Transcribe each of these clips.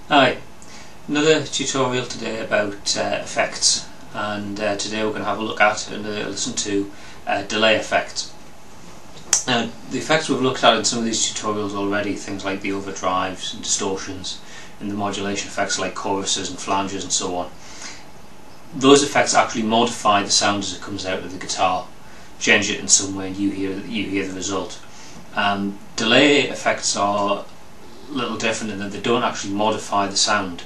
Hi, another tutorial today about effects, and today we're going to have a look at and listen to delay effects. Now, the effects we've looked at in some of these tutorials already, things like the overdrives and distortions and the modulation effects like choruses and flanges and so on, those effects actually modify the sound as it comes out of the guitar, change it in some way, and you hear the result. Delay effects are a little different in that they don't actually modify the sound.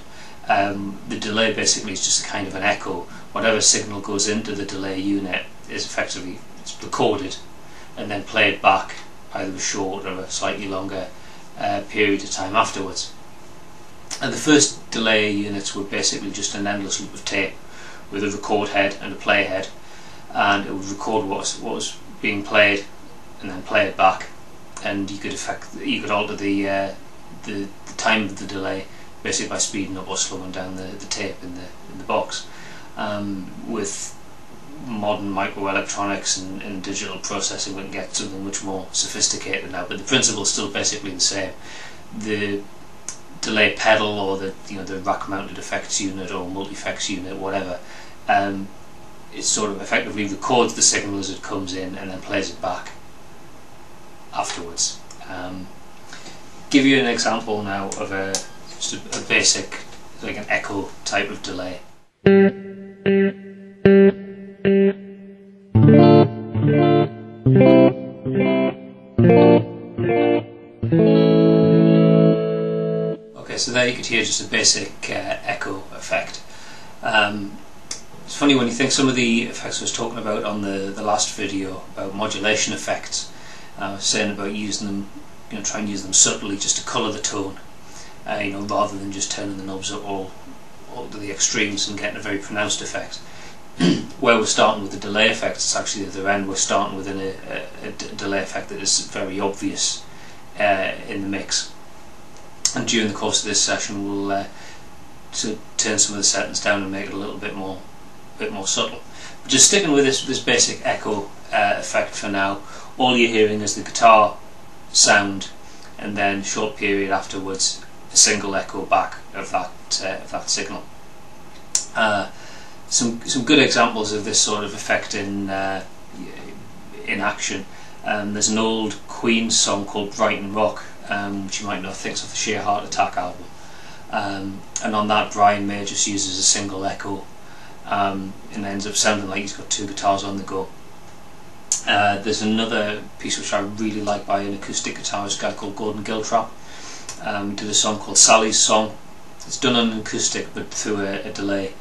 The delay basically is just a kind of an echo. Whatever signal goes into the delay unit is effectively recorded and then played back either a short or a slightly longer period of time afterwards. And the first delay units were basically just an endless loop of tape with a record head and a play head, and it would record what was being played and then play it back, and you could alter the time of the delay basically by speeding up or slowing down the tape in the box. With modern microelectronics and digital processing, we can get something much more sophisticated now, but the principle is still basically the same. The delay pedal, or the rack mounted effects unit or multi-effects unit, whatever, it sort of effectively records the signal as it comes in and then plays it back afterwards. Give you an example now of just a basic, like an echo type of delay. Okay, so there you could hear just a basic echo effect. It's funny when you think some of the effects I was talking about on the last video about modulation effects. I was saying about using them, try and use them subtly just to colour the tone, rather than just turning the knobs up all to the extremes and getting a very pronounced effect. Where we're starting with the delay effect, it's actually the other end. We're starting with a delay effect that is very obvious in the mix. And during the course of this session, we'll turn some of the settings down and make it a little bit more subtle. But just sticking with this basic echo effect for now, all you're hearing is the guitar sound, and then a short period afterwards a single echo back of that signal. Some good examples of this sort of effect in action. There's an old Queen song called Brighton Rock, which you might know, thinks of the Sheer Heart Attack album, and on that Brian May just uses a single echo, and ends up sounding like he's got two guitars on the go. There's another piece which I really like by an acoustic guitarist, a guy called Gordon Giltrap. Did a song called Sally's Song. It's done on an acoustic but through a delay,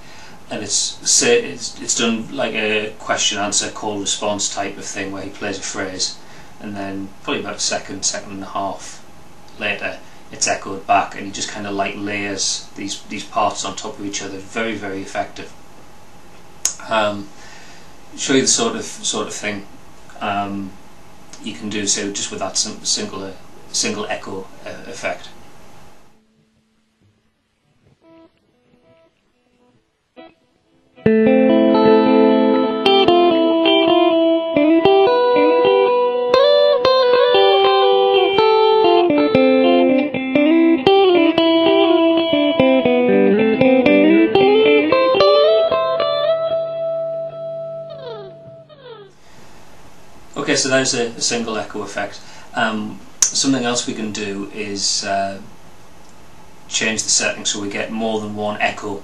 and it's done like a question-answer, call-response type of thing, where he plays a phrase and then probably about a second and a half later it's echoed back, and he just kind of like layers these parts on top of each other. Very, very effective. Show you the sort of thing you can do so just with that single echo effect. Okay, so there's a single echo effect. Something else we can do is change the settings so we get more than one echo.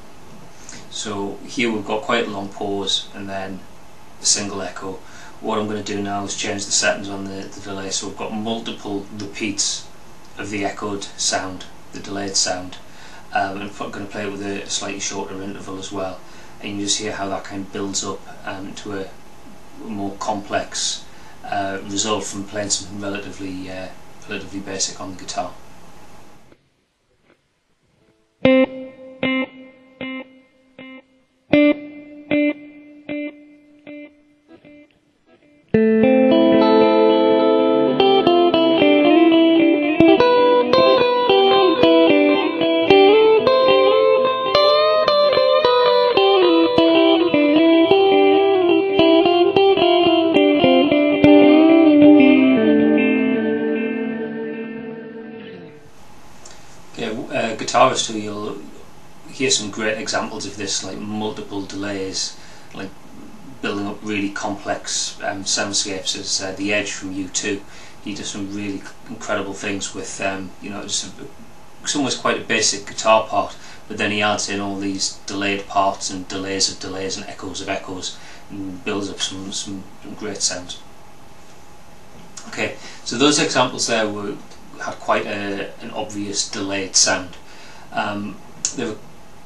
So here we've got quite a long pause and then a single echo. What I'm going to do now is change the settings on the delay, so we've got multiple repeats of the echoed sound, the delayed sound, and I'm going to play it with a slightly shorter interval as well, and you just hear how that kind of builds up to a more complex result from playing something relatively basic on the guitar. Guitarists who you'll hear some great examples of this, like multiple delays, like building up really complex soundscapes, as The Edge from U2. He does some really incredible things with just it's almost quite a basic guitar part, but then he adds in all these delayed parts and delays of delays and echoes of echoes, and builds up some great sounds. Okay, so those examples there had quite an obvious delayed sound. They were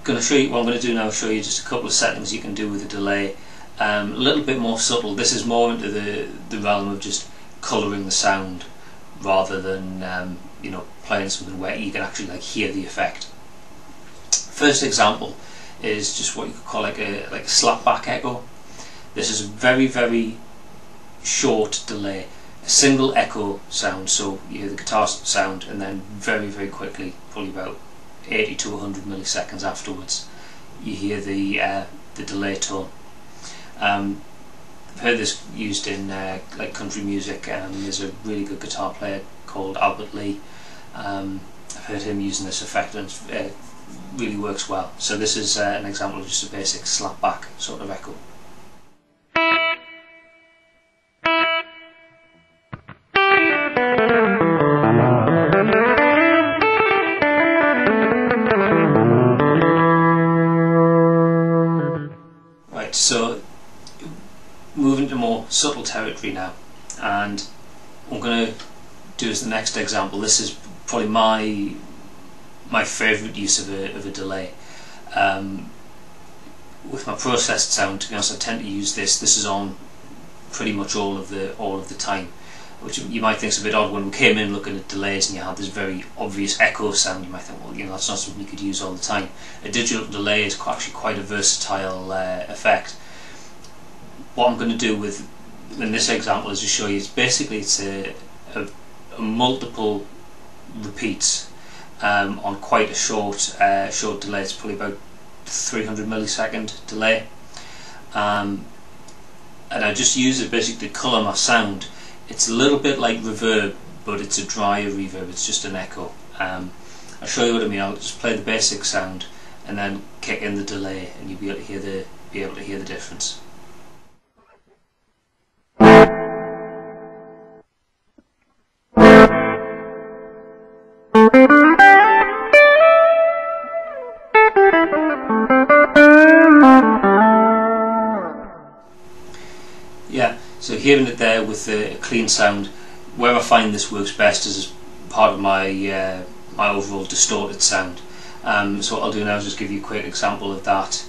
going to show you, what I'm going to do now, show you just a couple of settings you can do with a delay, a little bit more subtle. This is more into the realm of just colouring the sound rather than playing something where you can actually hear the effect. First example is just what you could call like a slapback echo. This is a very short delay, a single echo sound, so you hear the guitar sound and then very quickly, probably about 80 to 100 milliseconds afterwards, you hear the delay tone. I've heard this used in like country music. There's a really good guitar player called Albert Lee. I've heard him using this effect, and it really works well. So this is an example of just a basic slapback sort of echo. Right, so moving to more subtle territory now, and what I'm going to do as the next example. This is probably my favourite use of a delay. With my processed sound, to be honest, I tend to use this. This is on pretty much all of the time, which you might think is a bit odd. When we came in looking at delays and you had this very obvious echo sound, you might think, well, that's not something you could use all the time. A digital delay is actually quite a versatile effect. What I'm going to do in this example is to show you, it's a multiple repeats on quite a short delay. It's probably about 300 millisecond delay, and I just use it basically to colour my sound. It's a little bit like reverb, but it's a drier reverb. It's just an echo. I'll show you what I mean. I'll just play the basic sound and then kick in the delay, and you'll be able to hear the difference. Yeah, so hearing it there with a clean sound, where I find this works best is as part of my my overall distorted sound. So what I'll do now is just give you a quick example of that.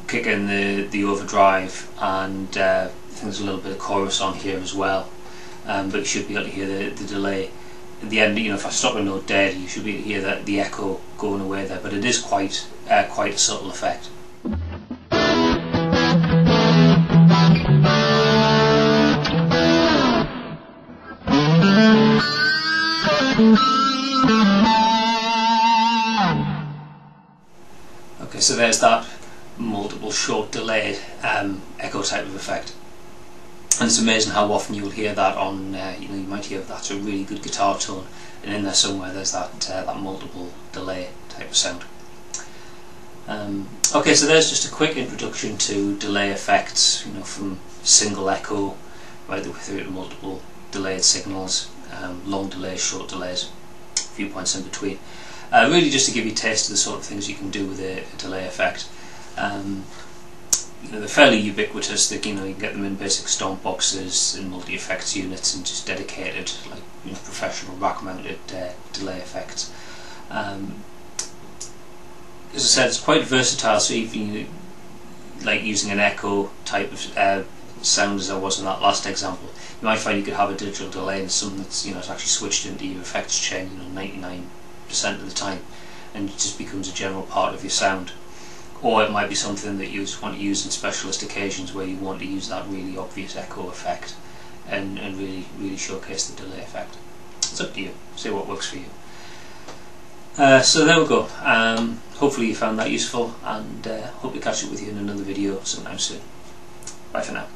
Kick in the overdrive, and I think there's a little bit of chorus on here as well, but you should be able to hear the delay. At the end, if I stop a note dead, you should be able to hear the echo going away there, but it is quite a subtle effect. Okay, so there's that multiple short delayed echo type of effect, and it's amazing how often you'll hear that on you might hear that's a really good guitar tone, and in there somewhere there's that multiple delay type of sound. Okay, so there's just a quick introduction to delay effects, from single echo right through to multiple delayed signals, long delays, short delays, a few points in between. Really just to give you a taste of the sort of things you can do with a delay effect. They're fairly ubiquitous. You can get them in basic stomp boxes and multi-effects units, and just dedicated, professional rack-mounted delay effects. As I said, it's quite versatile. So even like using an echo type of sound, as I was in that last example, you might find you could have a digital delay and something that's it's actually switched into your effects chain 99% of the time, and it just becomes a general part of your sound. Or it might be something that you just want to use in specialist occasions where you want to use that really obvious echo effect and really showcase the delay effect. It's up to you. See what works for you. So there we go. Hopefully you found that useful, and hope to catch up with you in another video sometime soon. Bye for now.